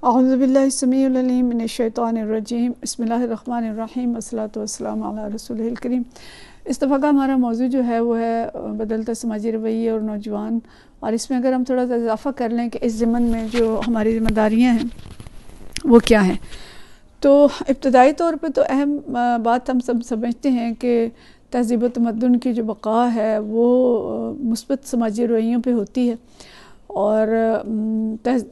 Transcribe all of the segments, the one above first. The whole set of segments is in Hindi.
औज़ुबिल्लाहिस्समीउल अलीम मिनश्शैतानिर्रजीम बिस्मिल्लाहिर्रहमानिर्रहीम वस्सलातु वस्सलामु अला रसूलिल करीम। इस दफ़ा का हमारा मौजू जो है वो है बदलता समाजी रवैये और नौजवान। और इसमें अगर हम थोड़ा सा इजाफ़ा कर लें कि इस ज़मन में जो हमारी ज़िम्मेदारियाँ हैं वो क्या हैं, तो इब्तदाई तौर पे तो अहम बात हम सब समझते हैं कि तहज़ीब व तमद्दुन की जो बक़ा है वो मुस्बत समाजी रवैयों पे होती है। और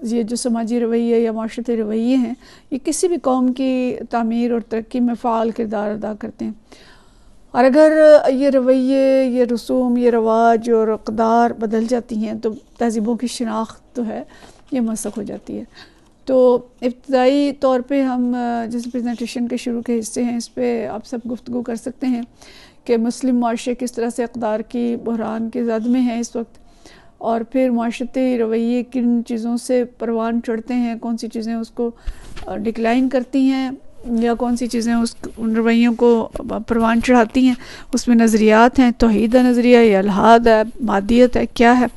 ये जो समाजी रवैये या माशरती रवैये हैं ये किसी भी कौम की तामीर और तरक्की में फ़ाल किरदार अदा करते हैं। और अगर ये रवैये, ये रसूम, ये रवाज और अक़दार बदल जाती हैं तो तहज़ीबों की शिनाख्त तो है ये मसख़ हो जाती है। तो इब्तदाई तौर पे हम जैसे प्रेजेंटेशन के शुरू के हिस्से हैं इस पर आप सब गुफ्तगू कर सकते हैं कि मुस्लिम माशरे किस तरह से अक़दार की बहरान के ज़द में है इस वक्त, और फिर माशरती रवैये किन चीज़ों से परवान चढ़ते हैं, कौन सी चीज़ें उसको डिक्लाइन करती हैं या कौन सी चीज़ें उन रवैयों को परवान चढ़ाती हैं। उसमें नज़रियात हैं, तौहीद नज़रिया या इल्हाद है, मादियत है, क्या है।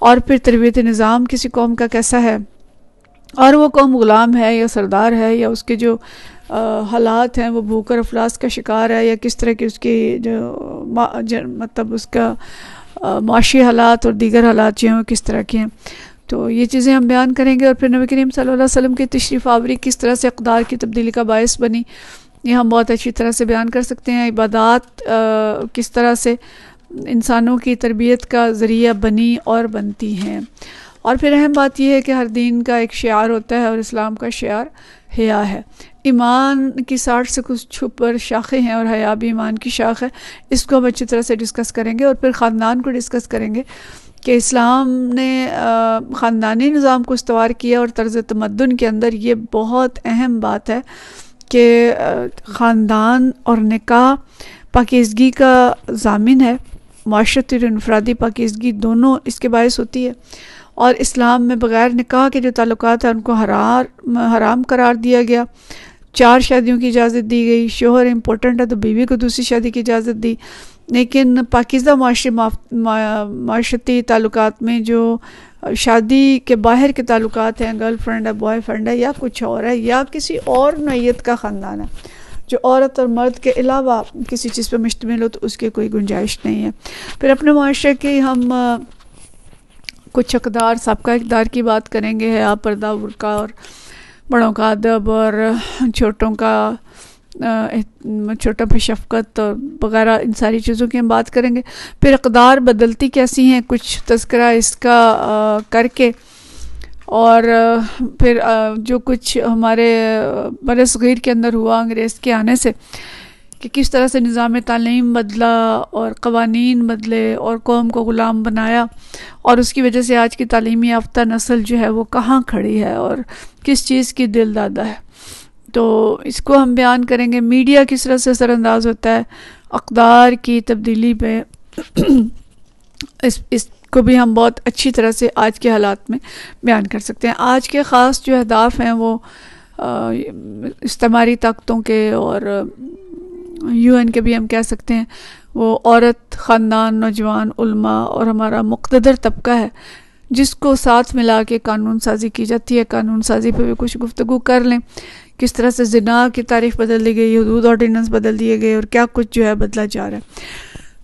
और फिर तरबियत निज़ाम किसी कौम का कैसा है, और वो कौम ग़ुलाम है या सरदार है, या उसके जो हालात हैं वो भूख और अफलास का शिकार है, या किस तरह की उसकी जो मतलब उसका माशी हालात और दीगर हालात जो हैं वो किस तरह के हैं। तो ये चीज़ें हम बयान करेंगे। और फिर नबी करीम सल्लल्लाहु अलैहि वसल्लम की तशरीफ़ आवरी किस तरह से अक़दार की तब्दीली का बायस बनी, ये हम बहुत अच्छी तरह से बयान कर सकते हैं। इबादात किस तरह से इंसानों की तरबियत का ज़रिया बनी और बनती हैं। और फिर अहम बात यह है कि हर दीन का एक शियार होता है और इस्लाम का शियार हया है। ईमान की 60 से कुछ छुपर शाखें हैं और हया भी ईमान की शाख है। इसको हम अच्छी तरह से डिस्कस करेंगे। और फिर ख़ानदान को डिस्कस करेंगे कि इस्लाम ने ख़ानदानी निज़ाम को इस्तवार किया, और तर्ज़ तमद्दुन के अंदर ये बहुत अहम बात है कि ख़ानदान और निकाह पाकीज़गी का ज़ामिन है। माशरती और इनफरादी पाकीज़गी दोनों इसके बायस होती है। और इस्लाम में बग़ैर निकाह के जो ताल्लुकात हैं उनको हराम करार दिया गया। 4 शादियों की इजाज़त दी गई। शोहर इम्पोर्टेंट है तो बीवी को दूसरी शादी की इजाज़त दी। लेकिन पाकीज़ा माशरती ताल्लुकात में जो शादी के बाहर के ताल्लुकात हैं, गर्लफ्रेंड है, बॉयफ्रेंड है, या कुछ और है, या किसी और नौइयत का ख़ानदान है जो औरत और मर्द के अलावा किसी चीज़ पर मुश्तमिल हो, तो उसकी कोई गुंजाइश नहीं है। फिर अपने माशरे की हम कुछ अक़दार, साबका इक़दार की बात करेंगे, है पर्दा, बुर्का, और बड़ों का अदब, और छोटों पे शफ़क़त और वग़ैरह, इन सारी चीज़ों की हम बात करेंगे। फिर अक़दार बदलती कैसी हैं, कुछ तज़किरा इसका करके, और फिर जो कुछ हमारे बरसग़ीर के अंदर हुआ अंग्रेज़ के आने से, कि किस तरह से निज़ाम तालीम बदला और क़वानीन बदले और कौम को ग़ुलाम बनाया, और उसकी वजह से आज की तालीमी याफ्ता नस्ल जो है वो कहाँ खड़ी है और किस चीज़ की दिल दादा है। तो इसको हम बयान करेंगे। मीडिया किस तरह से असरअंदाज होता है अक़दार की तब्दीली पे इसको भी हम बहुत अच्छी तरह से आज के हालात में बयान कर सकते हैं। आज के ख़ास जो अहदाफ़ हैं वो इस्तेमारी ताकतों के और UN के भी हम कह सकते हैं, वो औरत, ख़ानदान, नौजवान, उल्मा और हमारा मुक़्तदर तबका है जिसको साथ मिला के कानून साज़ी की जाती है। कानून साज़ी पे भी कुछ गुफ्तगू कर लें, किस तरह से ज़िना की तारीफ़ बदल दी गई, हुदूद ऑर्डिनेंस बदल दिए गए, और क्या कुछ जो है बदला जा रहा है।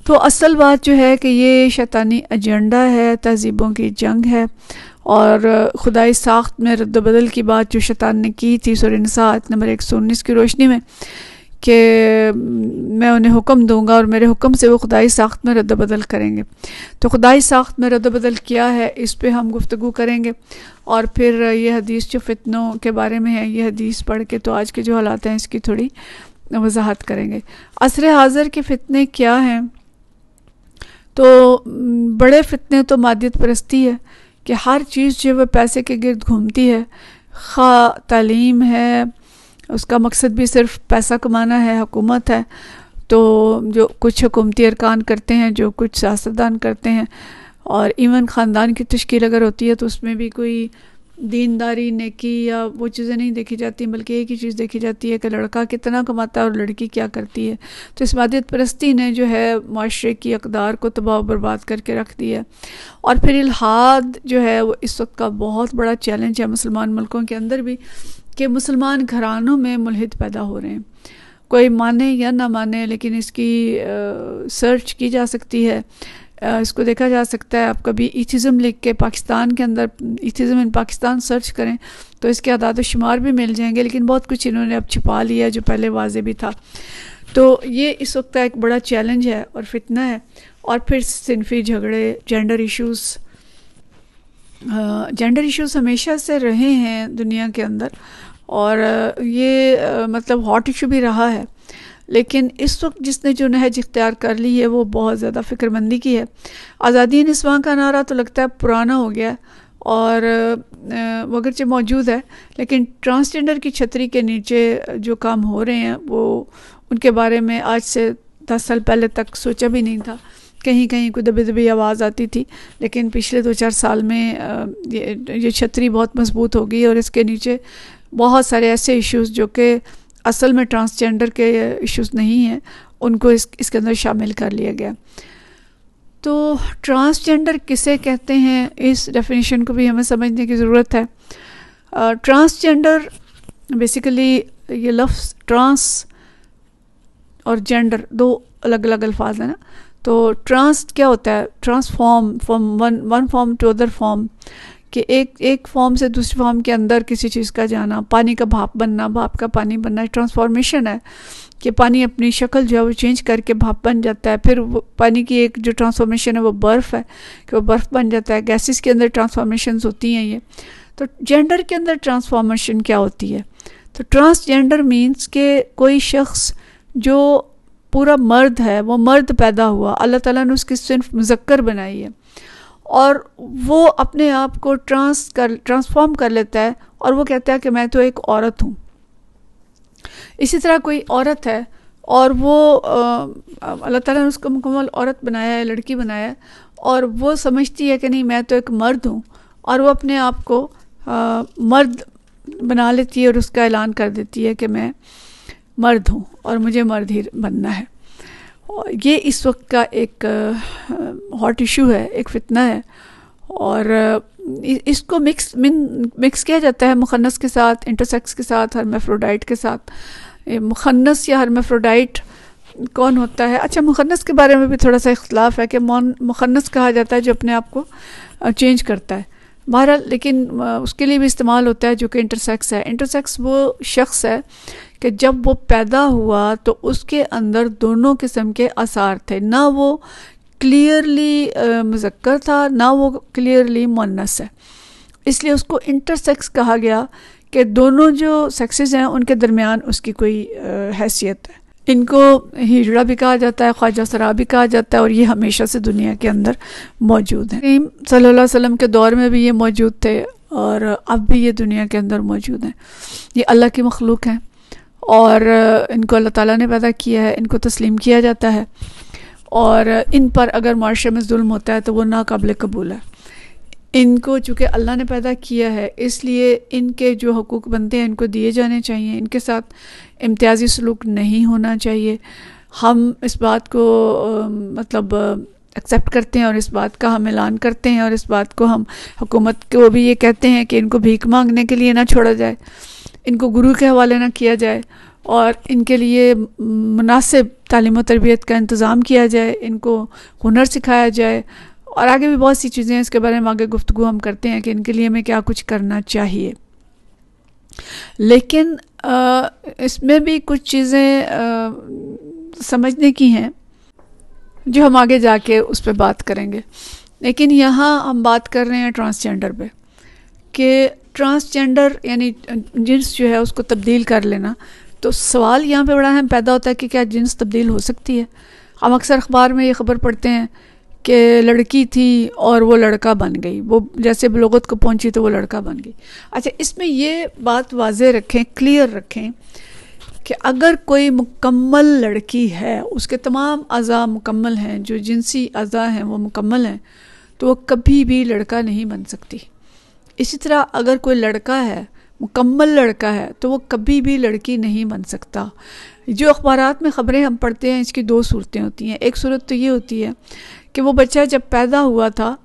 तो असल बात जो है कि ये शैतानी एजेंडा है, तहज़ीबों की जंग है, और खुदाई साख्त में रद्द-बदल की बात जो शैतान ने की थी सूरह निसा आयत नंबर 119 की रोशनी में, कि मैं उन्हें हुक्म दूंगा और मेरे हुक्म से वो खुदाई साख्त में रद्द बदल करेंगे। तो खुदाई साख्त में रद्द बदल क्या है इस पे हम गुफ्तगू करेंगे। और फिर ये हदीस जो फितनों के बारे में है, ये हदीस पढ़ के तो आज के जो हालात हैं इसकी थोड़ी वजाहत करेंगे। असर हाज़िर के फितने क्या हैं, तो बड़े फितने तो मादियत परस्ती है कि हर चीज़ जो है पैसे के गिर्द घूमती है। खा तालीम है, उसका मकसद भी सिर्फ पैसा कमाना है। हुकूमत है तो जो कुछ हुकूमती अरकान करते हैं, जो कुछ सियासतदान करते हैं, और इवन ख़ानदान की तश्कील अगर होती है तो उसमें भी कोई दीनदारी, नेकी या वो चीज़ें नहीं देखी जाती, बल्कि एक ही चीज़ देखी जाती है कि लड़का कितना कमाता है और लड़की क्या करती है। तो इस मादियत परस्ती ने जो है माशरे की अक़दार को तबाह बर्बाद करके रख दिया। और फिर इल्हाद जो है वो इस वक्त का बहुत बड़ा चैलेंज है मुसलमान मुल्कों के अंदर भी, कि मुसलमान घरानों में मुल्हिद पैदा हो रहे हैं। कोई माने या ना माने, लेकिन इसकी सर्च की जा सकती है, इसको देखा जा सकता है। आप कभी इथिज़म लिख के पाकिस्तान के अंदर इथिज़म इन पाकिस्तान सर्च करें तो इसके आदाद शुमार भी मिल जाएंगे, लेकिन बहुत कुछ इन्होंने अब छिपा लिया जो पहले वाज़े भी था। तो ये इस वक्त का एक बड़ा चैलेंज है और फितना है। और फिर सिनफी झगड़े, जेंडर इश्यूज़ हमेशा से रहे हैं दुनिया के अंदर, और ये मतलब हॉट इशू भी रहा है। लेकिन इस वक्त जिसने जो नहज इख्तियार कर ली है वो बहुत ज़्यादा फ़िक्रमंदी की है। आज़ादी निस्वां का नारा तो लगता है पुराना हो गया और वो अगरचे मौजूद है, लेकिन ट्रांसजेंडर की छतरी के नीचे जो काम हो रहे हैं वो उनके बारे में आज से 10 साल पहले तक सोचा भी नहीं था। कहीं कहीं कोई दबी दबी आवाज़ आती थी, लेकिन पिछले 2-4 साल में ये छतरी बहुत मजबूत हो गई और इसके नीचे बहुत सारे ऐसे इश्यूज़ जो कि असल में ट्रांसजेंडर के इश्यूज़ नहीं हैं, उनको इसके अंदर शामिल कर लिया गया। तो ट्रांसजेंडर किसे कहते हैं, इस डेफिनेशन को भी हमें समझने की ज़रूरत है। ट्रांसजेंडर बेसिकली, ये लफ्ज़ ट्रांस और जेंडर दो अलग अलग अल्फाज हैं ना। तो ट्रांस क्या होता है? Transform, from one form to other form, कि एक फॉर्म से दूसरी फॉर्म के अंदर किसी चीज़ का जाना, पानी का भाप बनना, भाप का पानी बनना, ट्रांसफॉर्मेशन है कि पानी अपनी शक्ल जो है वो चेंज करके भाप बन जाता है। फिर वो पानी की एक जो ट्रांसफॉर्मेशन है वो बर्फ़ है कि वो बर्फ़ बन जाता है। गैसेस के अंदर ट्रांसफॉर्मेशंस होती हैं ये। तो जेंडर के अंदर ट्रांसफॉर्मेशन क्या होती है? तो ट्रांसजेंडर मीन्स के कोई शख्स जो पूरा मर्द है, वो मर्द पैदा हुआ, अल्लाह ताला ने उसकी सिर्फ मुज़क्कर बनाई है और वो अपने आप को ट्रांसफॉर्म कर लेता है और वो कहता है कि मैं तो एक औरत हूँ। इसी तरह कोई औरत है और वो अल्लाह ताला ने उसको मुकम्मल औरत बनाया है, लड़की बनाया है, और वो समझती है कि नहीं मैं तो एक मर्द हूँ, और वो अपने आप को मर्द बना लेती है और उसका ऐलान कर देती है कि मैं मर्द हूँ और मुझे मर्द ही बनना है। और ये इस वक्त का एक हॉट इशू है, एक फितना है, और इसको मिक्स किया जाता है मुखन्नस के साथ, इंटरसेक्स के साथ, हर्माफ्रोडाइट के साथ। मुखन्नस या हर्माफ्रोडाइट कौन होता है? अच्छा, मुखन्नस के बारे में भी थोड़ा सा इख्तलाफ है कि मुखन्नस कहा जाता है जो अपने आप को चेंज करता है, बहरहाल, लेकिन उसके लिए भी इस्तेमाल होता है जो कि इंटरसेक्स है। इंटरसेक्स वो शख्स है कि जब वो पैदा हुआ तो उसके अंदर दोनों किस्म के आसार थे, ना वो क्लियरली मुज़क्कर था ना वो क्लियरली मुअन्नस है, इसलिए उसको इंटरसेक्स कहा गया कि दोनों जो सेक्सेस हैं उनके दरमियान उसकी कोई हैसियत है। इनको हिजड़ा भी कहा जाता है, ख्वाजा सरा भी कहा जाता है, और ये हमेशा से दुनिया के अंदर मौजूद हैं। सल्लल्लाहु अलैहि वसल्लम के दौर में भी ये मौजूद थे और अब भी ये दुनिया के अंदर मौजूद हैं। ये अल्लाह की मखलूक हैं और इनको अल्लाह ताला ने पैदा किया है, इनको तस्लीम किया जाता है, और इन पर अगर माशरे में जुल्म होता है तो वो नाकाबिल कबूल है। इनको चूँकि अल्लाह ने पैदा किया है इसलिए इनके जो हकूक़ बनते हैं इनको दिए जाने चाहिए, इनके साथ इम्तियाजी सलूक नहीं होना चाहिए। हम इस बात को मतलब एक्सेप्ट करते हैं और इस बात का हम ऐलान करते हैं और इस बात को हम हुकूमत को भी ये कहते हैं कि इनको भीख मांगने के लिए ना छोड़ा जाए, इनको गुरु के हवाले ना किया जाए, और इनके लिए मुनासिब तालीम व तरबियत का इंतज़ाम किया जाए, इनको हुनर सिखाया जाए, और आगे भी बहुत सी चीज़ें हैं इसके बारे में आगे गुफ्तगू हम करते हैं कि इनके लिए हमें क्या कुछ करना चाहिए। लेकिन इसमें भी कुछ चीज़ें समझने की हैं जो हम आगे जाके उस पर बात करेंगे। लेकिन यहाँ हम बात कर रहे हैं ट्रांसजेंडर पे, कि ट्रांसजेंडर यानी जिन्स जो है उसको तब्दील कर लेना। तो सवाल यहाँ पे बड़ा अहम पैदा होता है कि क्या जिन्स तब्दील हो सकती है? हम अक्सर अखबार में ये ख़बर पढ़ते हैं कि लड़की थी और वो लड़का बन गई, वो जैसे बलूगत को पहुंची तो वो लड़का बन गई। अच्छा, इसमें ये बात वाज़े रखें, क्लियर रखें कि अगर कोई मुकम्मल लड़की है, उसके तमाम अज़ा मुकम्मल हैं, जो जिनसी अज़ा हैं वो मुकम्मल हैं, तो वो कभी भी लड़का नहीं बन सकती। इसी तरह अगर कोई लड़का है, मुकम्मल लड़का है, तो वो कभी भी लड़की नहीं बन सकता। जो अखबारात में ख़बरें हम पढ़ते हैं, इसकी दो सूरतें होती हैं। एक सूरत तो ये होती है कि वो बच्चा जब पैदा हुआ था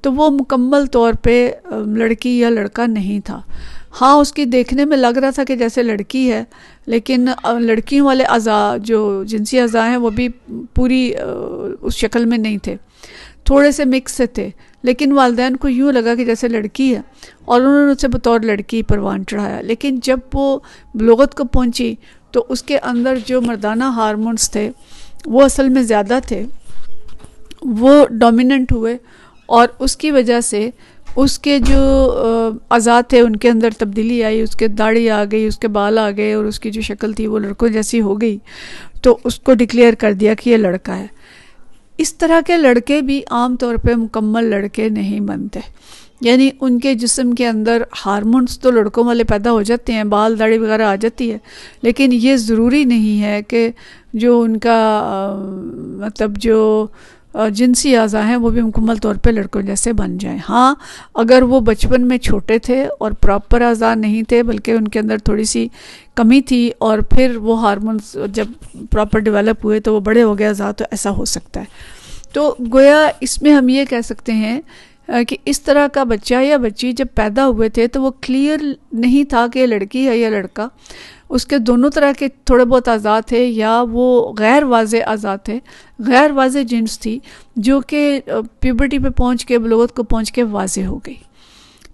तो वो मुकम्मल तौर पे लड़की या लड़का नहीं था। हाँ, उसकी देखने में लग रहा था कि जैसे लड़की है, लेकिन लड़कियों वाले अज़ा, जो जिनसी अज़ा हैं, वो भी पूरी उस शक्ल में नहीं थे, थोड़े से मिक्स से थे। लेकिन वालिदैन को यूँ लगा कि जैसे लड़की है और उन्होंने उसे बतौर लड़की परवान चढ़ाया। लेकिन जब वो बलूगत को पहुँची तो उसके अंदर जो मर्दाना हार्मोन्स थे वो असल में ज़्यादा थे, वो डोमिनेंट हुए और उसकी वजह से उसके जो अज़ा थे उनके अंदर तब्दीली आई, उसके दाढ़ी आ गई, उसके बाल आ गए और उसकी जो शक्ल थी वो लड़कों जैसी हो गई। तो उसको डिक्लेयर कर दिया कि ये लड़का है। इस तरह के लड़के भी आम तौर पे मुकम्मल लड़के नहीं बनते, यानी उनके जिस्म के अंदर हार्मोन्स तो लड़कों वाले पैदा हो जाते हैं, बाल दाढ़ी वगैरह आ जाती है, लेकिन ये ज़रूरी नहीं है कि जो उनका मतलब जो जिनसी अज़ा हैं वो भी मुकम्मल तौर पे लड़कों जैसे बन जाएं। हाँ, अगर वो बचपन में छोटे थे और प्रॉपर अज़ा नहीं थे, बल्कि उनके अंदर थोड़ी सी कमी थी और फिर वो हार्मोन्स जब प्रॉपर डेवलप हुए तो वो बड़े हो गए अज़ा, तो ऐसा हो सकता है। तो गोया इसमें हम ये कह सकते हैं कि इस तरह का बच्चा या बच्ची जब पैदा हुए थे तो वो क्लियर नहीं था कि लड़की है या लड़का। उसके दोनों तरह के थोड़े बहुत आज़ाद थे, या वो गैर वाज़े आज़ाद थे, गैर वाज़े जिन्स थी जो कि प्यूबर्टी पे पहुंच के, बलूगत को पहुंच के वाज़े हो गई।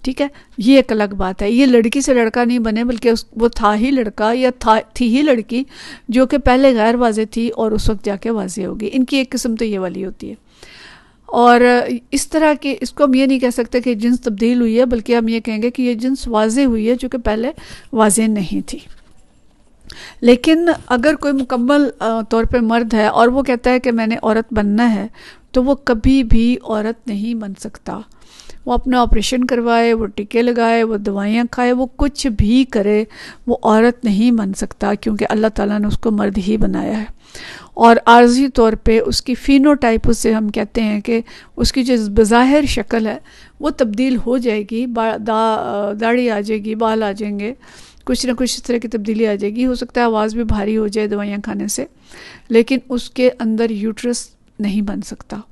ठीक है, ये एक अलग बात है। ये लड़की से लड़का नहीं बने, बल्कि वो था ही लड़का या थी ही लड़की जो कि पहले गैर वाज़े थी और उस वक्त जाके वाज़े होगी। इनकी एक किस्म तो ये वाली होती है। और इस तरह के, इसको हम ये नहीं कह सकते कि जिन्स तब्दील हुई है, बल्कि हम ये कहेंगे कि ये जिन्स वाज़े हुई है जो कि पहले वाज़े नहीं थी। लेकिन अगर कोई मुकम्मल तौर पे मर्द है और वो कहता है कि मैंने औरत बनना है, तो वो कभी भी औरत नहीं बन सकता। वो अपना ऑपरेशन करवाए, वो टीके लगाए, वो दवाइयाँ खाए, वो कुछ भी करे, वो औरत नहीं बन सकता, क्योंकि अल्लाह ताला ने उसको मर्द ही बनाया है। और आर्जी तौर पे उसकी फिनोटाइप, उससे हम कहते हैं कि उसकी जो बज़ाहिर शक्ल है वो तब्दील हो जाएगी, दाढ़ी आ जाएगी, बाल आ जाएंगे, कुछ ना कुछ इस तरह की तब्दीली आ जाएगी। हो सकता है आवाज़ भी भारी हो जाए दवाइयाँ खाने से, लेकिन उसके अंदर यूट्रस नहीं बन सकता,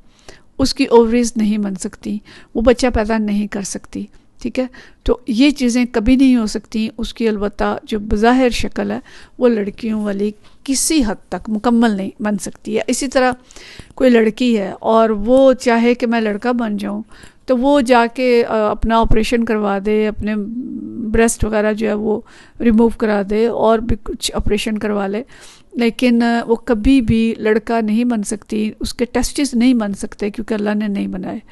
उसकी ओवरीज नहीं बन सकती, वो बच्चा पैदा नहीं कर सकती। ठीक है, तो ये चीज़ें कभी नहीं हो सकती। उसकी अलबत्ता जो बज़ाहिर शक्ल है वो लड़कियों वाली किसी हद तक मुकम्मल नहीं बन सकती है। इसी तरह कोई लड़की है और वो चाहे कि मैं लड़का बन जाऊं, तो वो जाके अपना ऑपरेशन करवा दे, अपने ब्रेस्ट वगैरह जो है वो रिमूव करा दे और भी कुछ ऑपरेशन करवा ले, लेकिन वो कभी भी लड़का नहीं बन सकती। उसके टेस्टिस नहीं बन सकते क्योंकि अल्लाह ने नहीं बनाए,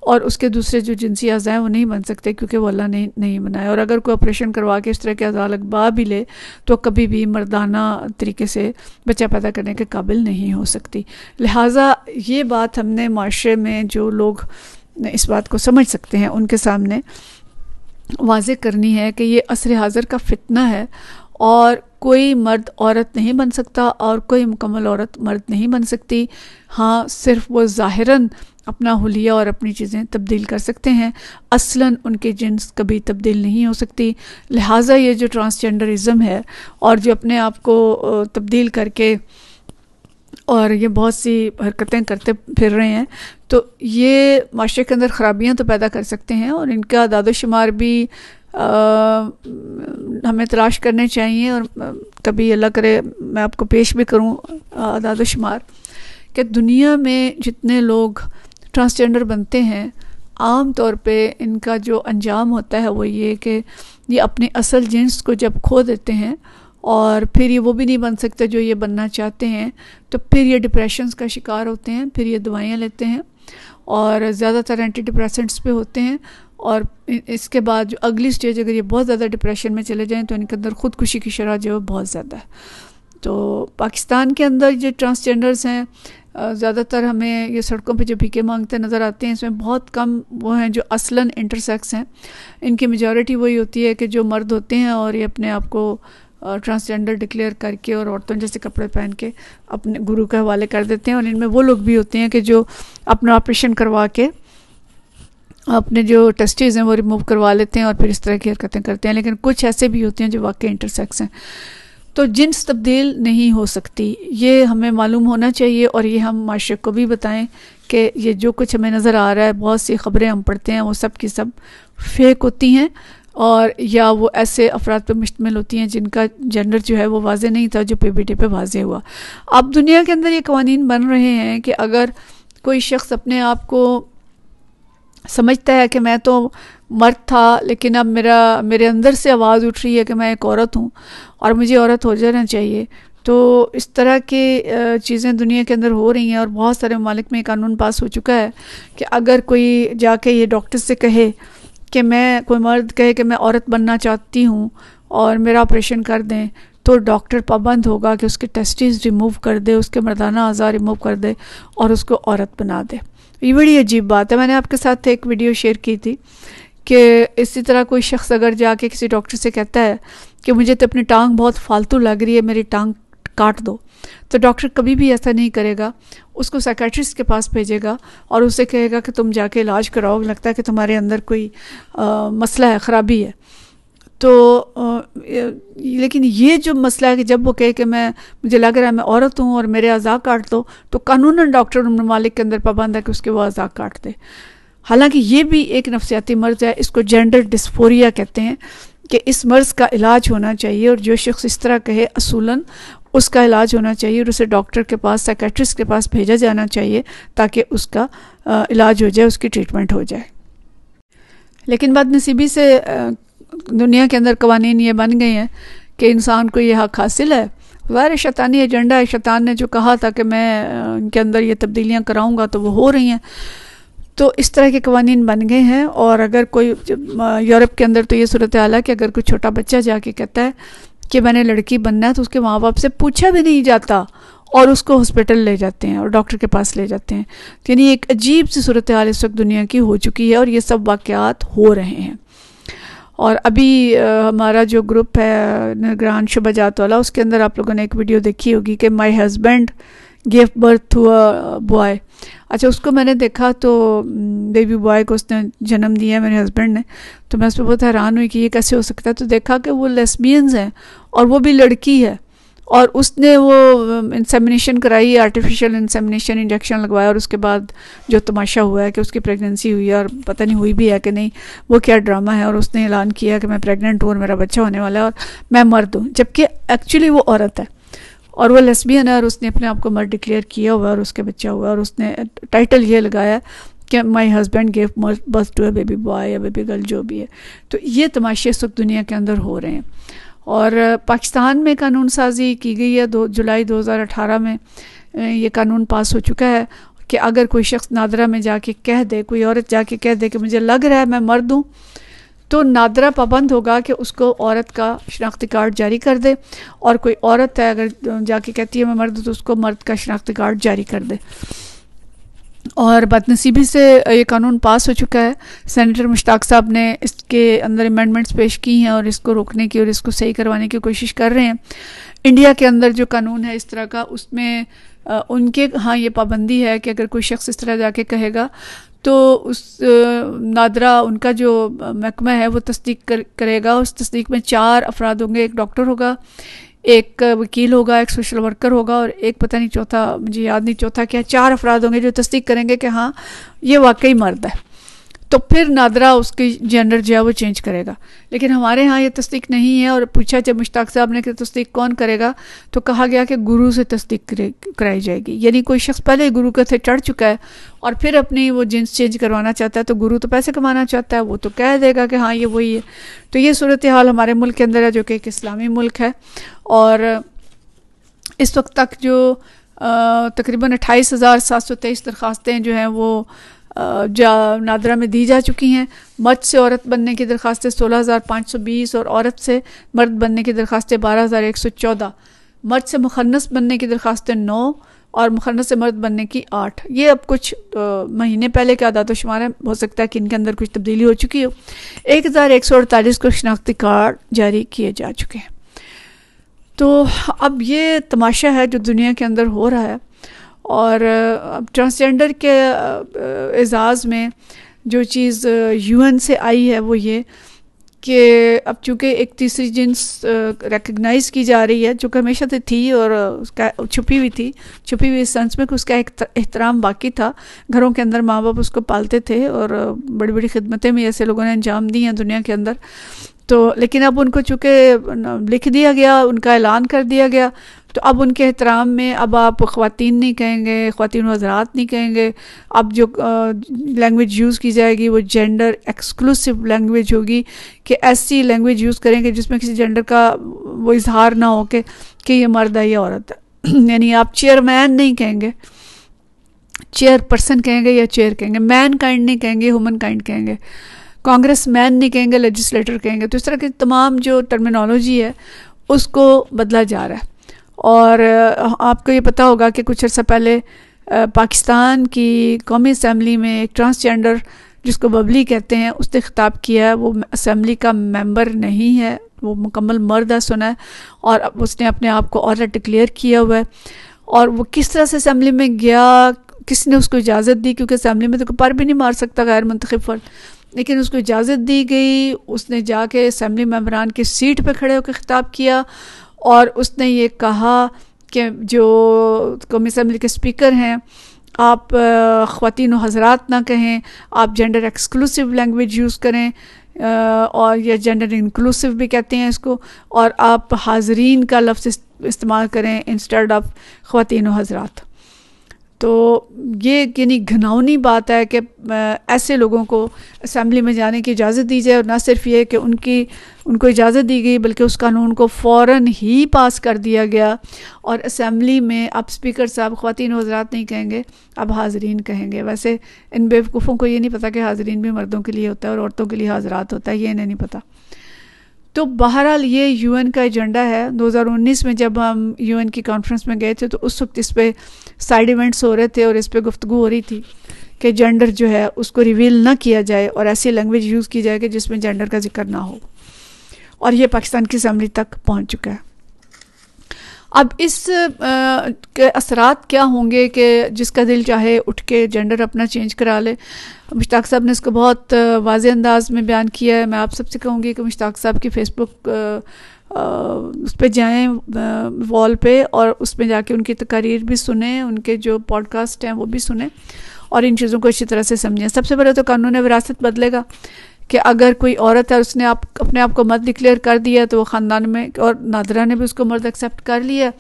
और उसके दूसरे जो जिनसी अज़ा हैं वो नहीं बन सकते क्योंकि वो अल्लाह ने नहीं बनाए। और अगर कोई ऑपरेशन करवा के इस तरह के अज़ा लगवा भी ले तो कभी भी मर्दाना तरीके से बच्चा पैदा करने के काबिल नहीं हो सकती। लिहाजा ये बात हमने माशरे में जो लोग इस बात को समझ सकते हैं उनके सामने वाज़े करनी है कि ये असर हाज़िर का फितना है, और कोई मर्द औरत नहीं बन सकता और कोई मुकम्मल औरत मर्द नहीं बन सकती। हाँ, सिर्फ वो ज़ाहिरन अपना हुलिया और अपनी चीज़ें तब्दील कर सकते हैं, असलन उनके जिन्स कभी तब्दील नहीं हो सकती। लिहाजा ये जो ट्रांसजेंडरिज़म है और जो अपने आप को तब्दील करके और ये बहुत सी हरकतें करते फिर रहे हैं, तो ये माशरे के अंदर ख़राबियाँ तो पैदा कर सकते हैं, और इनका दादोशुमार भी हमें तलाश करने चाहिए। और कभी अल्लाह करे मैं आपको पेश भी करूं दादोशुमार कि दुनिया में जितने लोग ट्रांसजेंडर बनते हैं, आम तौर पे इनका जो अंजाम होता है वो ये कि ये अपने असल जिन्स को जब खो देते हैं और फिर ये वो भी नहीं बन सकते जो ये बनना चाहते हैं, तो फिर ये डिप्रेशंस का शिकार होते हैं, फिर ये दवाइयाँ लेते हैं और ज़्यादातर एंटी डिप्रेसेंट्स पे होते हैं। और इसके बाद जो अगली स्टेज, अगर ये बहुत ज़्यादा डिप्रेशन में चले जाएं तो इनके अंदर ख़ुदकुशी की शरह जो है बहुत ज़्यादा है। तो पाकिस्तान के अंदर जो ट्रांसजेंडर्स हैं, ज़्यादातर हमें ये सड़कों पे जो भीखे मांगते नज़र आते हैं, इसमें बहुत कम वो हैं जो असलन इंटरसेक्स हैं। इनकी मेजॉरिटी वही होती है कि जो मर्द होते हैं और ये अपने आप को ट्रांसजेंडर डिक्लेयर करके और औरतों जैसे कपड़े पहन के अपने गुरु के हवाले कर देते हैं। और इनमें वो लोग भी होते हैं कि जो अपना ऑपरेशन करवा के अपने जो टेस्टिस हैं वो रिमूव करवा लेते हैं और फिर इस तरह की हरकतें करते हैं। लेकिन कुछ ऐसे भी होते हैं जो वाकई इंटरसेक्स हैं। तो जिन्स तब्दील नहीं हो सकती, ये हमें मालूम होना चाहिए और ये हम माशरे को भी बताएं कि ये जो कुछ हमें नज़र आ रहा है, बहुत सी ख़बरें हम पढ़ते हैं, वो सब की सब फेक होती हैं और या वो ऐसे अफराद पर मुश्तमिल होती हैं जिनका जेंडर जो है वो वाज़े नहीं था, जो PBT पे वाज़े हुआ। अब दुनिया के अंदर ये कवानीन बन रहे हैं कि अगर कोई शख्स अपने आप को समझता है कि मैं तो मर्द था लेकिन अब मेरे अंदर से आवाज़ उठ रही है कि मैं एक औरत हूँ और मुझे औरत हो जाना चाहिए, तो इस तरह की चीज़ें दुनिया के अंदर हो रही हैं। और बहुत सारे ममालिक में कानून पास हो चुका है कि अगर कोई जाके ये डॉक्टर से कहे कि कोई मर्द कहे कि मैं औरत बनना चाहती हूँ और मेरा ऑपरेशन कर दें, तो डॉक्टर पाबंद होगा कि उसके टेस्टिस रिमूव कर दे, उसके मर्दाना अज़ा रिमूव कर दे और उसको औरत बना दे। ये बड़ी अजीब बात है। मैंने आपके साथ एक वीडियो शेयर की थी कि इसी तरह कोई शख्स अगर जाके किसी डॉक्टर से कहता है कि मुझे तो अपनी टांग बहुत फालतू लग रही है, मेरी टांग काट दो, तो डॉक्टर कभी भी ऐसा नहीं करेगा, उसको साइकेट्रिस्ट के पास भेजेगा और उसे कहेगा कि तुम जाके इलाज कराओ, लगता है कि तुम्हारे अंदर कोई मसला है, ख़राबी है। तो लेकिन ये जो मसला है कि जब वो कहे कि मुझे लग रहा है मैं औरत हूँ और मेरे अज़ा काट दो, तो कानूनन डॉक्टर ममालिक के अंदर पाबंद है कि उसके वो अज़ा काट दे। हालांकि ये भी एक नफ्सियाती मर्ज़ है, इसको जेंडर डिस्फोरिया कहते हैं कि इस मर्ज़ का इलाज होना चाहिए और जो शख्स इस तरह कहे असूलन उसका इलाज होना चाहिए और उसे डॉक्टर के पास, साइकेट्रिस्ट के पास भेजा जाना चाहिए ताकि उसका इलाज हो जाए, उसकी ट्रीटमेंट हो जाए। लेकिन बदनसीबी से दुनिया के अंदर कवानीन ये बन गए हैं कि इंसान को ये हक हासिल है। ज़ाहिर शैतानी एजेंडा है, शैतान ने जो कहा था कि मैं इनके अंदर ये तब्दीलियाँ कराऊँगा तो वो हो रही हैं। तो इस तरह के कवानीन बन गए हैं। और अगर कोई यूरोप के अंदर तो ये सूरत हाल है कि अगर कोई छोटा बच्चा जाके कहता है कि मैंने लड़की बनना है, तो उसके माँ बाप से पूछा भी नहीं जाता और उसको हॉस्पिटल ले जाते हैं और डॉक्टर के पास ले जाते हैं। यानी एक अजीब सी सूरत हाल इस वक्त दुनिया की हो चुकी है और ये सब वाक़यात हो रहे हैं। और अभी हमारा जो ग्रुप है निगरान शुबजात वाला, उसके अंदर आप लोगों ने एक वीडियो देखी होगी कि my husband give birth to a boy. अच्छा, उसको मैंने देखा तो बेबी बॉय को उसने जन्म दिया मेरे हस्बैंड ने, तो मैं उस पर बहुत हैरान हुई कि ये कैसे हो सकता है। तो देखा कि वो लेस्बियंस हैं और वो भी लड़की है और उसने वो इंसेमिनेशन कराई, आर्टिफिशियल इंसेमिनेशन, इंजेक्शन लगवाया और उसके बाद जो तमाशा हुआ है कि उसकी प्रेगनेंसी हुई है और पता नहीं हुई भी है कि नहीं, वो क्या ड्रामा है। और उसने ऐलान किया कि मैं प्रेग्नेंट हूँ और मेरा बच्चा होने वाला है और मैं मर्द हूँ, जबकि एक्चुअली वो औरत है और वो लेस्बियन है और उसने अपने आप को मर्द डिक्लेयर किया हुआ और उसके बच्चा हुआ और उसने टाइटल ये लगाया कि my husband give birth to a baby boy या बेबी गर्ल, जो भी है। तो ये तमाशे इस वक्त दुनिया के अंदर हो रहे हैं। और पाकिस्तान में कानून साजी की गई है, 2 जुलाई 2018 में ये कानून पास हो चुका है कि अगर कोई शख्स नादरा में जाके कह दे, कोई औरत जाके कह दे कि मुझे लग रहा है मैं मर्द हूँ, तो नादरा पाबंद होगा कि उसको औरत का शनाख्ती कार्ड जारी कर दे। और कोई औरत है अगर जाके कहती है मैं मर्द हूँ, तो उसको मर्द का शनाख्ती कार्ड जारी कर दे। और बदनसीबी से ये कानून पास हो चुका है। सेनेटर मुश्ताक साहब ने इसके अंदर अमेंडमेंट्स पेश की हैं और इसको रोकने की और इसको सही करवाने की कोशिश कर रहे हैं। इंडिया के अंदर जो कानून है इस तरह का, उसमें उनके हाँ ये पाबंदी है कि अगर कोई शख्स इस तरह जाके कहेगा तो उस नादरा उनका जो महकमा है वो तस्दीक करेगा। उस तस्दीक में 4 अफराद होंगे, एक डॉक्टर होगा, एक वकील होगा, एक सोशल वर्कर होगा और एक पता नहीं चौथा, मुझे याद नहीं चौथा क्या, 4 अफराद होंगे जो तस्दीक करेंगे कि हाँ ये वाकई मर्द है। तो फिर नादरा उसकी जेंडर जो है वो चेंज करेगा। लेकिन हमारे यहाँ ये तस्दीक नहीं है। और पूछा जब मुश्ताक साहब ने कि तस्दीक कौन करेगा, तो कहा गया कि गुरु से तस्दीक कराई जाएगी। यानी कोई शख्स पहले गुरु के थे चढ़ चुका है और फिर अपनी वो जिन्स चेंज करवाना चाहता है, तो गुरु तो पैसे कमाना चाहता है, वो तो कह देगा कि हाँ ये वही है। तो ये सूरत हाल हमारे मुल्क के अंदर है, जो कि एक इस्लामी मुल्क है। और इस वक्त तक जो तकरीबन 28,723 दरख्वास्तें जो हैं वो नादरा में दी जा चुकी हैं। मर्द से औरत बनने की दरख्वास्तें 16,520 और औरत से मर्द बनने की दरख्वास्तें 12,114। मर्द से मुखन्नस बनने की दरख्वास्तें 9 और मुखन्नस से मर्द बनने की 8। ये अब कुछ महीने पहले का आदात शुमार है, हो सकता है कि इनके अंदर कुछ तब्दीली हो चुकी हो। 1,148 को शनाख्ती कार्ड जारी किए जा चुके हैं। तो अब ये तमाशा है जो दुनिया के अंदर हो रहा है। और अब ट्रांसजेंडर के एजाज़ में जो चीज़ यूएन से आई है वो ये कि अब चूँकि एक तीसरी जिन्स रिकग्नाइज़ की जा रही है, जो कि हमेशा से थी और उसका छुपी हुई इस सेंस में कि उसका एक एहतराम बाकी था। घरों के अंदर माँ बाप उसको पालते थे और बड़ी बड़ी खिदमतें भी ऐसे लोगों ने अंजाम दी हैं दुनिया के अंदर। तो लेकिन अब उनको चूँकि लिख दिया गया, उनका ऐलान कर दिया गया, तो अब उनके एहतराम में अब आप ख़वातीन नहीं कहेंगे, ख़वातीन हज़रात नहीं कहेंगे। अब जो लैंग्वेज यूज़ की जाएगी वो जेंडर एक्सक्लूसिव लैंग्वेज होगी, कि ऐसी लैंग्वेज यूज़ करेंगे जिसमें किसी जेंडर का वो इजहार ना हो कि ये मर्द है या औरत है। यानी आप चेयरमैन नहीं कहेंगे, चेयर पर्सन कहेंगे या चेयर कहेंगे, मैन काइंड नहीं कहेंगे, ह्यूमन काइंड कहेंगे, कांग्रेस मैन नहीं कहेंगे, लेजिस्लेटर कहेंगे। तो इस तरह की तमाम जो टर्मिनोलॉजी है उसको बदला जा रहा है। और आपको ये पता होगा कि कुछ अर्सा पहले पाकिस्तान की कौमी असम्बली में एक ट्रांसजेंडर जिसको बबली कहते हैं उसने खिताब किया है। वो असम्बली का मेंबर नहीं है, वो मुकम्मल मर्द है, सुना है, और उसने अपने आप को औरत डिक्लेयर किया हुआ है। और वो किस तरह से असम्बली में गया, किसने उसको इजाज़त दी, क्योंकि असम्बली में तो कोई पर भी नहीं मार सकता गैर मुंतखब फर्द, लेकिन उसको इजाज़त दी गई। उसने जाके असम्बली मेंबरान की सीट पे खड़े होकर खिताब किया और उसने ये कहा कि जो कौमी असम्बली के स्पीकर हैं, आप ख़वातीन व हज़रात ना कहें, आप जेंडर एक्सक्लूसिव लैंग्वेज यूज़ करें, और या जेंडर इंक्लूसिव भी कहते हैं इसको, और आप हाज़रीन का लफ्ज़ इस्तेमाल करें इंस्टेड ऑफ ख़वातीन व हज़रात। तो ये यानी घिनौनी बात है कि ऐसे लोगों को असम्बली में जाने की इजाज़त दी जाए, और ना सिर्फ ये कि उनको इजाज़त दी गई बल्कि उस कानून को फ़ौरन ही पास कर दिया गया। और असम्बली में अब स्पीकर साहब ख़वातीन व हज़रात नहीं कहेंगे, अब हाज़रीन कहेंगे। वैसे इन बेवकूफ़ों को ये नहीं पता कि हाज़रीन भी मर्दों के लिए होता है और औरतों के लिए हज़रात होता है, ये इन्हें नहीं पता। तो बहरहाल ये यूएन का एजेंडा है। 2019 में जब हम यूएन की कॉन्फ्रेंस में गए थे तो उस वक्त इस पर साइड इवेंट्स हो रहे थे और इस पर गुफ्तगू हो रही थी कि जेंडर जो है उसको रिवील ना किया जाए और ऐसी लैंग्वेज यूज़ की जाए कि जिसमें जेंडर का जिक्र ना हो। और ये पाकिस्तान की असम्बली तक पहुंच चुका है। अब इस के असरात क्या होंगे कि जिसका दिल चाहे उठ के जेंडर अपना चेंज करा ले। मुश्ताक साहब ने इसको बहुत वाज़े अंदाज में बयान किया है। मैं आप सबसे कहूँगी कि मुश्ताक साहब की फ़ेसबुक उस पर जाएँ वॉल पे, और उसमें जाके उनकी तकारीर भी सुने, उनके जो पॉडकास्ट हैं वो भी सुने और इन चीज़ों को अच्छी तरह से समझें। सबसे पहले तो कानून विरासत बदलेगा कि अगर कोई औरत है उसने अपने आप को मर्द डिक्लेयर कर दिया तो वो ख़ानदान में, और नादरा ने भी उसको मर्द एक्सेप्ट कर लिया,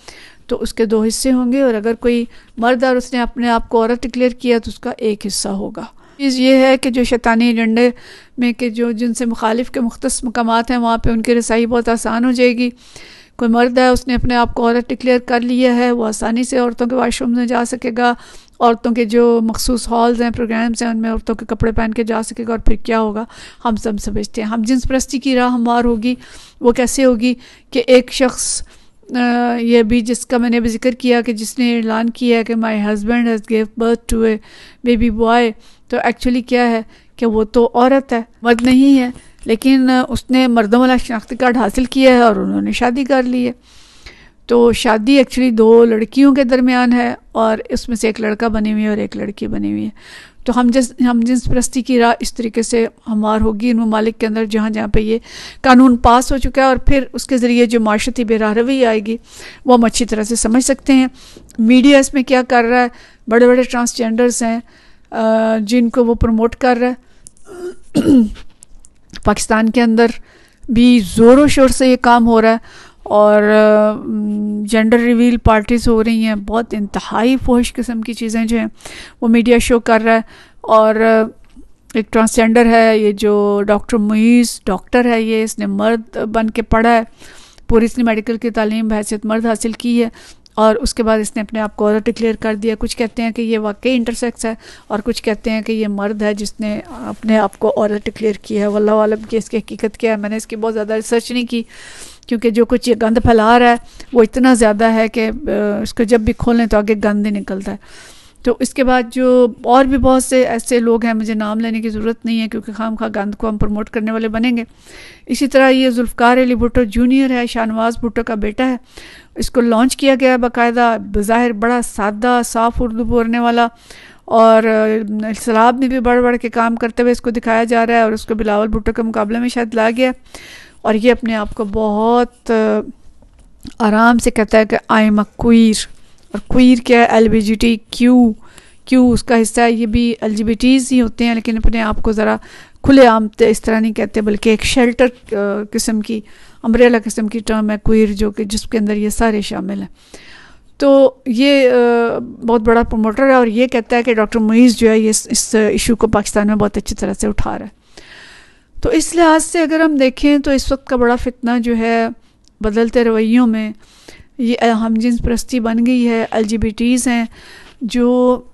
तो उसके 2 हिस्से होंगे। और अगर कोई मर्द है और उसने अपने आप को औरत डिक्लेयर किया तो उसका 1 हिस्सा होगा। चीज़ ये है कि जो शैतानी एजेंडे में के जो जिनसे मुखालिफ के मुख्तस मकामात हैं वहाँ पे उनकी रसाई बहुत आसान हो जाएगी। कोई मर्द है उसने अपने आप को औरत डिक्लेयर कर लिया है, वो आसानी से औरतों के वाशरूम में जा सकेगा, औरतों के जो मखसूस हॉल्स हैं, प्रोग्राम्स हैं, उनमें औरतों के कपड़े पहन के जा सकेगा। और फिर क्या होगा हम सब समझते हैं। हम जिन्स परस्ती की राह हमवार होगी। वो कैसे होगी कि एक शख्स ये भी जिसका मैंने अभी जिक्र किया कि जिसने ऐलान किया है कि my husband has give birth to a baby boy, तो एक्चुअली क्या है कि वो तो औरत है, मर्द नहीं है, लेकिन उसने मर्दों वाला शनाख्ती कार्ड हासिल किया है और उन्होंने शादी कर ली है। तो शादी एक्चुअली 2 लड़कियों के दरमियान है और इसमें से एक लड़का बनी हुई है और एक लड़की बनी हुई है। तो हम जिन्स परस्ती की राह इस तरीके से हमार होगी इन ममालिक के अंदर जहाँ जहाँ पे ये कानून पास हो चुका है, और फिर उसके ज़रिए जो माशरती बेराहरवी आएगी वो हम अच्छी तरह से समझ सकते हैं। मीडिया इसमें क्या कर रहा है, बड़े बड़े ट्रांसजेंडर्स हैं जिनको वो प्रमोट कर रहा है। पाकिस्तान के अंदर भी ज़ोरों शोर से ये काम हो रहा है और जेंडर रिवील पार्टीज़ हो रही हैं। बहुत इंतहाई फोहिश किस्म की चीज़ें जो हैं वो मीडिया शो कर रहा है। और एक ट्रांसजेंडर है ये जो डॉक्टर मुईज़ डॉक्टर है, ये इसने मर्द बन के पढ़ा है, पूरी इसने मेडिकल की तालीम बहैसियत मर्द हासिल की है और उसके बाद इसने अपने आप को औरत डिक्लेयर कर दिया। कुछ कहते हैं कि ये वाकई इंटरसेक्स है और कुछ कहते हैं कि ये मर्द है जिसने अपने आप को औरत डिक्लेयर किया है। वल्लाहु आलम कि इसकी हकीकत क्या है। मैंने इसकी बहुत ज़्यादा रिसर्च नहीं की क्योंकि जो कुछ ये गंद फैला रहा है वो इतना ज़्यादा है कि इसको जब भी खोलें तो आगे गंद ही निकलता है। तो इसके बाद जो और भी बहुत से ऐसे लोग हैं, मुझे नाम लेने की ज़रूरत नहीं है क्योंकि खामखा गंद को हम प्रमोट करने वाले बनेंगे। इसी तरह ये जुल्फ़कार अली भुट्टो जूनियर है, शाहनवाज़ भुट्टो का बेटा है। इसको लॉन्च किया गया बाकायदा, बज़ाहिर बड़ा सादा साफ़ उर्दू बोलने वाला और सलाब में भी बढ़ बढ़ के काम करते हुए इसको दिखाया जा रहा है और उसको बिलावल भुट्टो के मुकाबले में शायद ला गया और ये अपने आप को बहुत आराम से कहता है कि आई एम अ क्वीर। और क्वीर क्या है? LGBTQ उसका हिस्सा है। ये भी LGBTs ही होते हैं लेकिन अपने आप को ज़रा खुलेआम इस तरह नहीं कहते बल्कि एक शेल्टर किस्म की अम्ब्रेला किस्म की टर्म है क्वीर, जो कि जिसके अंदर ये सारे शामिल हैं। तो ये बहुत बड़ा प्रमोटर है और ये कहता है कि डॉक्टर मुईज़ जो है ये इस इशू को पाकिस्तान में बहुत अच्छी तरह से उठा रहा है। तो इस लिहाज से अगर हम देखें तो इस वक्त का बड़ा फितना जो है बदलते रवैयों में ये हम जिन्स परस्ती बन गई है। LGBTs हैं जो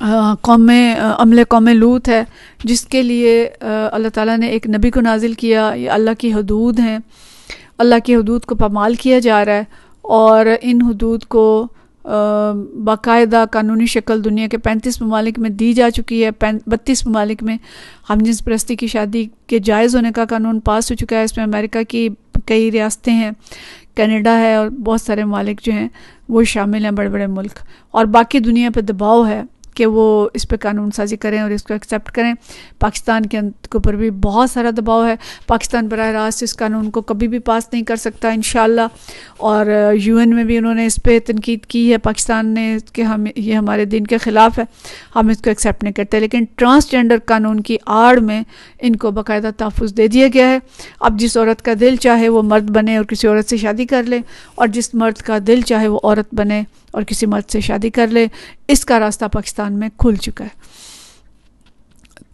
अमले कौम लूत है जिसके लिए अल्लाह ताला ने एक नबी को नाजिल किया। ये अल्लाह की हदूद हैं, अल्लाह की हदूद को पामाल किया जा रहा है और इन हदूद को बाकायदा कानूनी शक्ल दुनिया के 35 ममालिक में दी जा चुकी है। 32 ममालिक में हम जिन्स परस्ती की शादी के जायज़ होने का कानून पास हो चुका है। इसमें अमेरिका की कई रियासतें हैं, कनाडा है और बहुत सारे ममालिक जो हैं वो शामिल हैं, बड़े बड़े मुल्क। और बाकी दुनिया पर दबाव है कि वो इस पर कानून साजी करें और इसको एक्सेप्ट करें। पाकिस्तान के ऊपर भी बहुत सारा दबाव है। पाकिस्तान बराह रास्त इस कानून को कभी भी पास नहीं कर सकता इंशाअल्लाह। और UN में भी उन्होंने इस पर तनकीद की है पाकिस्तान ने कि हम ये हमारे दिन के ख़िलाफ़ है, हम इसको एक्सेप्ट नहीं करते। लेकिन ट्रांसजेंडर कानून की आड़ में इनको बाकायदा तहफ़्फ़ुज़ दे दिया गया है। अब जिस औरत का दिल चाहे वो मर्द बने और किसी औरत से शादी कर ले, और जिस मर्द का दिल चाहे वो औरत बने और किसी मर्द से शादी कर ले, इसका रास्ता पाकिस्तान में खुल चुका है।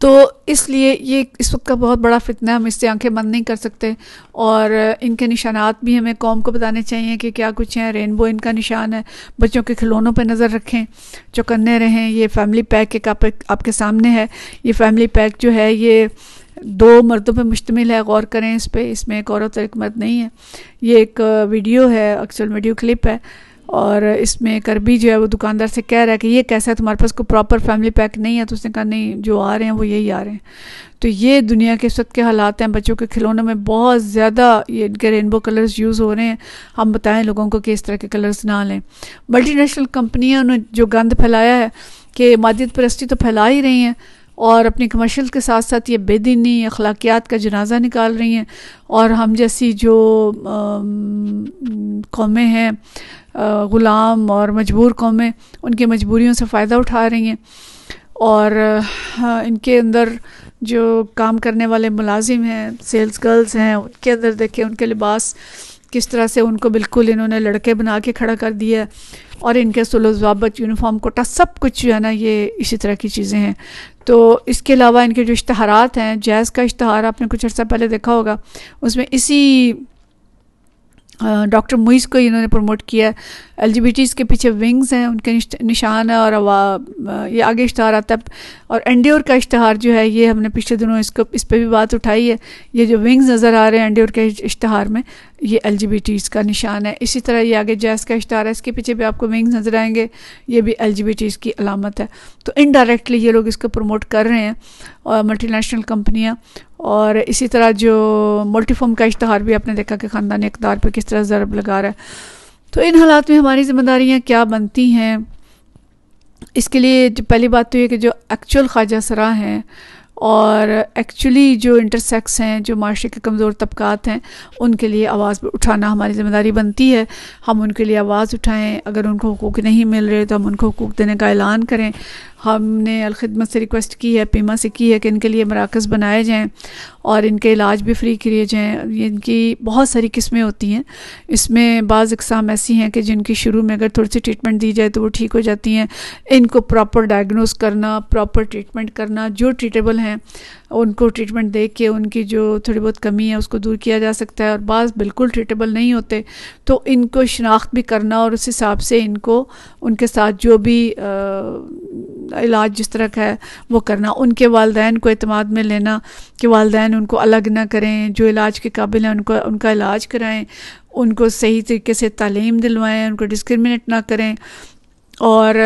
तो इसलिए ये इस वक्त का बहुत बड़ा फितना है, हम इससे आंखें बंद नहीं कर सकते। और इनके निशानात भी हमें कौम को बताने चाहिए कि क्या कुछ हैं। रेनबो इनका निशान है। बच्चों के खिलौनों पर नज़र रखें, चौकन्ने रहें। ये फैमिली पैक एक आपके सामने है। ये फैमिली पैक जो है ये 2 मर्दों पे मुश्तमिल है, गौर करें इस पे। इसमें एक औरत और एक मर्द नहीं है। ये एक वीडियो है, एक्चुअल वीडियो क्लिप है और इसमें एक अरबी जो है वो दुकानदार से कह रहा है कि ये कैसा है, तुम्हारे पास कोई प्रॉपर फैमिली पैक नहीं है? तो उसने कहा नहीं, जो आ रहे हैं वो यही आ रहे हैं। तो ये दुनिया के इस वक्त के हालात हैं। बच्चों के खिलौनों में बहुत ज़्यादा ये इनके रेनबो कलर्स यूज़ हो रहे हैं। हम बताएं लोगों को कि इस तरह के कलर्स ना लें। मल्टीनेशनल कंपनियां ने जो गंद फैलाया है कि मादियत परस्ती तो फैला ही रही हैं और अपनी कमर्शियल के साथ साथ ये बेदीनी अखलाकियात का जनाजा निकाल रही हैं। और हम जैसी जो कौमें हैं, ग़ुलाम और मजबूर कौमें, उनकी मजबूरियों से फ़ायदा उठा रही हैं। और इनके अंदर जो काम करने वाले मुलाजिम हैं, सेल्स गर्ल्स हैं, उनके अंदर देखें उनके लिबास किस तरह से उनको बिल्कुल इन्होंने लड़के बना के खड़ा कर दिया है। और इनके सुलज़वाबत, यूनिफॉर्म, कोटा, सब कुछ जो है ना ये इसी तरह की चीज़ें हैं। तो इसके अलावा इनके जो इश्तहारात हैं, जैज़ का इश्तहार आपने कुछ अर्सा पहले देखा होगा, उसमें इसी डॉक्टर मुईज़ को इन्होंने प्रमोट किया है। LGBTs के पीछे विंग्स हैं, उनके निशान है और ये आगे इश्तहार आता है। और एंड्योर का इश्तहार जो है ये हमने पिछले दिनों इस पर भी बात उठाई है। ये जो विंग्स नज़र आ रहे हैं एंड्योर के इश्तहार में, ये LGBTs का निशान है। इसी तरह ये आगे जैज़ का इश्तहार है, इसके पीछे भी आपको विंग्स नज़र आएंगे, ये भी LGBTs की अलामत है। तो इनडायरेक्टली ये लोग इसको प्रमोट कर रहे हैं और मल्टीनेशनल कंपनियाँ। और इसी तरह जो मल्टीफॉर्म का इश्तहार भी आपने देखा कि ख़ानदानी इक़्तिदार पर किस तरह ज़रब लगा रहा है। तो इन हालात में हमारी ज़िम्मेदारियाँ क्या बनती हैं? इसके लिए जो पहली बात तो ये कि जो एक्चुअल ख्वाजा सरा हैं और एक्चुअली जो इंटरसेक्स हैं, जो माशरे के कमज़ोर तबकात हैं, उनके लिए आवाज़ उठाना हमारी ज़िम्मेदारी बनती है। हम उनके लिए आवाज़ उठाएं। अगर उनको हुकूक नहीं मिल रहे तो हम उनको हुकूक देने का ऐलान करें। हमने अलखिदमत से रिक्वेस्ट की है, पीमा से की है कि इनके लिए मराकज़ बनाए जाएं और इनके इलाज भी फ्री किए जाएं। इनकी बहुत सारी किस्में होती हैं। इसमें बाज़ अक़साम ऐसी हैं कि जिनकी शुरू में अगर थोड़ी सी ट्रीटमेंट दी जाए तो वो ठीक हो जाती हैं। इनको प्रॉपर डायग्नोस करना, प्रॉपर ट्रीटमेंट करना, जो ट्रीटेबल हैं उनको ट्रीटमेंट दे के उनकी जो थोड़ी बहुत कमी है उसको दूर किया जा सकता है। और बाज़ बिल्कुल ट्रीटेबल नहीं होते तो इनको शनाख्त भी करना और उस हिसाब से इनको उनके साथ जो भी इलाज जिस तरह का है वो करना। उनके वालिदैन को एतमाद में लेना कि वालिदैन उनको अलग ना करें, जो इलाज के काबिल हैं उनका इलाज कराएं, उनको सही तरीके से तालीम दिलवाएं, उनको डिस्क्रिमिनेट ना करें। और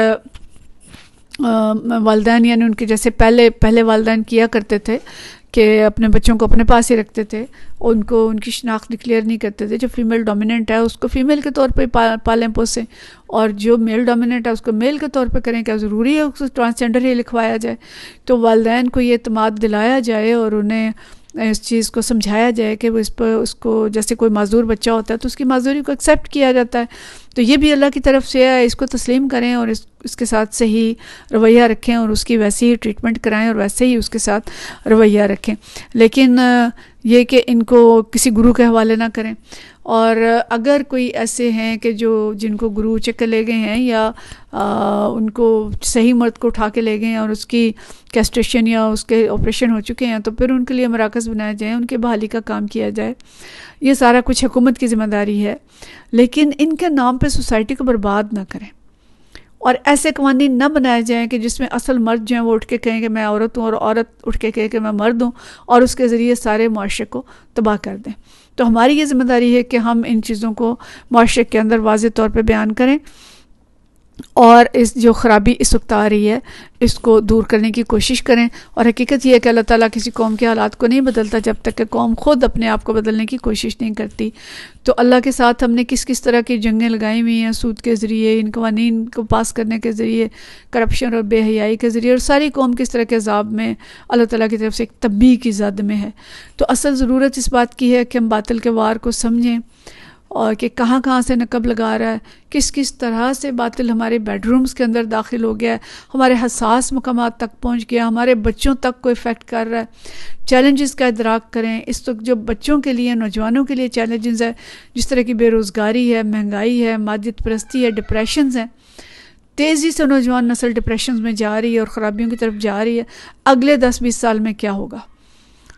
वालिदैन यानी उनके जैसे पहले वालिदैन किया करते थे कि अपने बच्चों को अपने पास ही रखते थे, उनको उनकी शनाख्त डिक्लेयर नहीं करते थे। जो फीमेल डोमिनेंट है उसको फीमेल के तौर पे पालें पोसें, और जो मेल डोमिनेंट है उसको मेल के तौर पे करें। क्या ज़रूरी है उसको ट्रांसजेंडर ही लिखवाया जाए? तो वालिदैन को ये एतमाद दिलाया जाए और उन्हें इस चीज़ को समझाया जाए कि वो इस पर उसको, जैसे कोई माजूर बच्चा होता है तो उसकी माजूरी को एक्सेप्ट किया जाता है, तो ये भी अल्लाह की तरफ से है, इसको तस्लीम करें और इसके साथ सही रवैया रखें और उसकी वैसे ही ट्रीटमेंट कराएं और वैसे ही उसके साथ रवैया रखें। लेकिन ये कि इनको किसी गुरु के हवाले ना करें। और अगर कोई ऐसे हैं कि जिनको गुरु चेक कर ले गए हैं या उनको सही मर्द को उठा के ले गए हैं और उसकी कैस्ट्रेशन या उसके ऑपरेशन हो चुके हैं, तो फिर उनके लिए मराकज़ बनाए जाएँ, उनके बहाली का काम किया जाए। ये सारा कुछ हुकूमत की ज़िम्मेदारी है, लेकिन इनके नाम पे सोसाइटी को बर्बाद ना करें और ऐसे कवानीन न बनाए जाएं कि जिसमें असल मर्द जो हैं वो उठ के कहें कि मैं औरत हूँ और औरत उठ के कहे कि मैं मर्द हूँ और उसके ज़रिए सारे माशरे को तबाह कर दें। तो हमारी ये ज़िम्मेदारी है कि हम इन चीज़ों को माशरे के अंदर वाज़ेह तौर पे बयान करें और इस जो ख़राबी इस वक्त आ रही है इसको दूर करने की कोशिश करें। और हकीकत ये है कि अल्लाह ताला किसी कौम के हालात को नहीं बदलता जब तक कि कौम ख़ुद अपने आप को बदलने की कोशिश नहीं करती। तो अल्लाह के साथ हमने किस किस तरह की जंगें लगाई हुई हैं, सूद के ज़रिए, इन कवानीन को पास करने के ज़रिए, करप्शन और बेहयाई के ज़रिए, और सारी कौम किस तरह के अज़ाब में अल्लाह ताला की तरफ से एक तब्बीह की ज़द में है। तो असल ज़रूरत इस बात की है कि हम बातिल के वार को समझें और कि कहाँ कहाँ से नकब लगा रहा है, किस किस तरह से बातिल हमारे बेडरूम्स के अंदर दाखिल हो गया है, हमारे हसास मकामात तक पहुँच गया, हमारे बच्चों तक को इफ़ेक्ट कर रहा है। चैलेंजेस का इदराक करें। इस वक्त जो बच्चों के लिए, नौजवानों के लिए चैलेंजेस है, जिस तरह की बेरोज़गारी है, महंगाई है, मादियत परस्ती है, डिप्रेशंस हैं, तेज़ी से नौजवान नस्ल डिप्रेशन में जा रही है और ख़राबियों की तरफ जा रही है। अगले 10-20 साल में क्या होगा?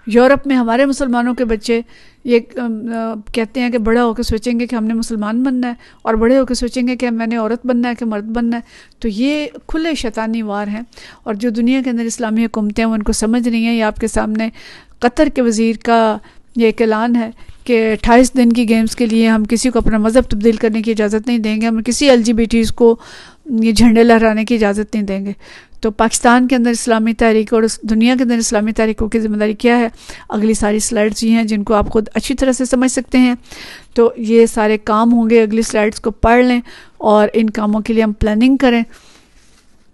यूरोप में हमारे मुसलमानों के बच्चे ये कहते हैं कि बड़ा होकर सोचेंगे कि हमने मुसलमान बनना है और बड़े होकर सोचेंगे कि मैंने औरत बनना है कि मर्द बनना है। तो ये खुले शैतानी वार हैं और जो दुनिया के अंदर इस्लामी हुकूमतें हैं वो उनको समझ नहीं है। ये आपके सामने कतर के वज़ीर का ये एक ऐलान है कि 28 दिन की गेम्स के लिए हम किसी को अपना मज़हब तब्दील करने की इजाज़त नहीं देंगे, हम किसी LGBTs को ये झंडे लहराने की इजाज़त नहीं देंगे। तो पाकिस्तान के अंदर इस्लामी तहरीक और दुनिया के अंदर इस्लामी तहरीकों की ज़िम्मेदारी क्या है? अगली सारी स्लाइड्स ये हैं जिनको आप खुद अच्छी तरह से समझ सकते हैं। तो ये सारे काम होंगे, अगली स्लाइड्स को पढ़ लें और इन कामों के लिए हम प्लानिंग करें।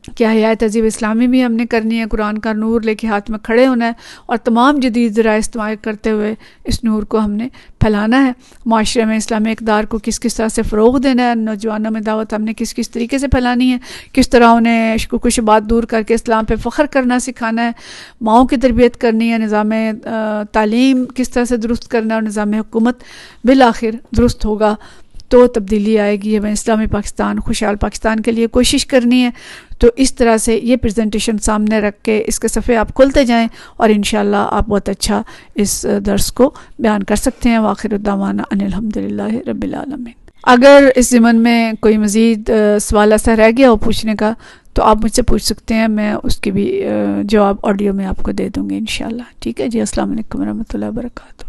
क्या हयात तहज़ीब इस्लामी भी हमने करनी है, कुरान का नूर लेके हाथ में खड़े होना है और तमाम जदीद ज़राए इस्तेमाल करते हुए इस नूर को हमने फैलाना है। माशरे में इस्लामी इक़दार को किस किस तरह से फ़रोग़ देना है, नौजवानों में दावत हमने किस किस तरीके से फैलानी है, किस तरह उन्हें शुक्र शुबात दूर करके इस्लाम पे फ़ख्र करना सिखाना है, माओं की तरबियत करनी है, निज़ाम तालीम किस तरह से दुरुस्त करना है और निज़ाम हुकूमत बिल आखिर दुरुस्त होगा तो तब्दीली आएगी। हमें इस्लामी पाकिस्तान, खुशहाल पाकिस्तान के लिए कोशिश करनी है। तो इस तरह से ये प्रेजेंटेशन सामने रख के इसके सफ़े आप खुलते जाएं और इंशाअल्लाह आप बहुत अच्छा इस दर्स को बयान कर सकते हैं। वाखिर दावाना अनिल हम्दुलिल्लाहि रब्बिल आलमीन। अगर इस ज़िमन में कोई मज़ीद सवाल ऐसा रह गया हो पूछने का तो आप मुझसे पूछ सकते हैं, मैं उसकी भी जवाब ऑडियो में आपको दे दूँगी इंशाअल्लाह। ठीक है जी। अस्सलाम वालेकुम रहमतुल्लाहि व बरकातहू।